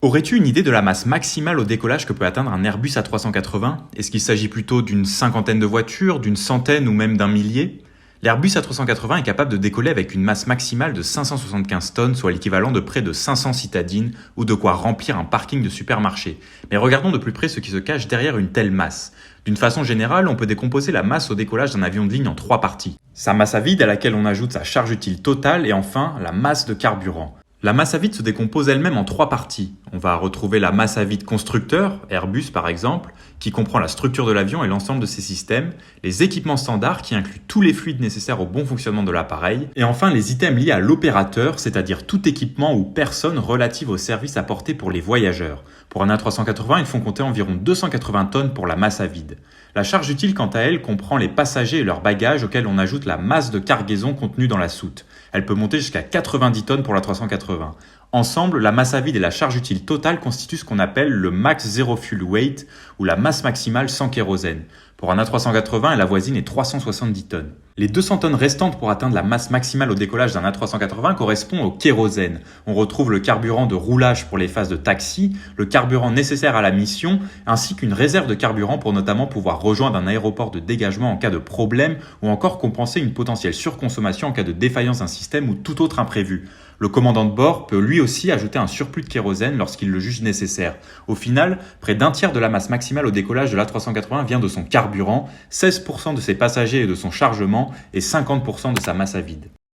Aurais-tu une idée de la masse maximale au décollage que peut atteindre un Airbus A380? Est-ce qu'il s'agit plutôt d'une cinquantaine de voitures, d'une centaine ou même d'un millier? L'Airbus A380 est capable de décoller avec une masse maximale de 575 tonnes, soit l'équivalent de près de 500 citadines, ou de quoi remplir un parking de supermarché. Mais regardons de plus près ce qui se cache derrière une telle masse. D'une façon générale, on peut décomposer la masse au décollage d'un avion de ligne en trois parties. Sa masse à vide à laquelle on ajoute sa charge utile totale et enfin la masse de carburant. La masse à vide se décompose elle-même en trois parties. On va retrouver la masse à vide constructeur, Airbus par exemple, qui comprend la structure de l'avion et l'ensemble de ses systèmes, les équipements standards qui incluent tous les fluides nécessaires au bon fonctionnement de l'appareil, et enfin les items liés à l'opérateur, c'est-à-dire tout équipement ou personne relative au service apporté pour les voyageurs. Pour un A380, ils font compter environ 280 tonnes pour la masse à vide. La charge utile, quant à elle, comprend les passagers et leurs bagages auxquels on ajoute la masse de cargaison contenue dans la soute. Elle peut monter jusqu'à 90 tonnes pour la 380. Ensemble, la masse à vide et la charge utile totale constituent ce qu'on appelle le Max Zero Fuel Weight ou la masse maximale sans kérosène. Pour un A380, elle avoisine les 370 tonnes. Les 200 tonnes restantes pour atteindre la masse maximale au décollage d'un A380 correspondent au kérosène. On retrouve le carburant de roulage pour les phases de taxi, le carburant nécessaire à la mission, ainsi qu'une réserve de carburant pour notamment pouvoir rejoindre un aéroport de dégagement en cas de problème ou encore compenser une potentielle surconsommation en cas de défaillance d'un système ou tout autre imprévu. Le commandant de bord peut lui aussi ajouter un surplus de kérosène lorsqu'il le juge nécessaire. Au final, près d'un tiers de la masse maximale au décollage de l'A380 vient de son carburant, 16% de ses passagers et de son chargement et 50% de sa masse à vide.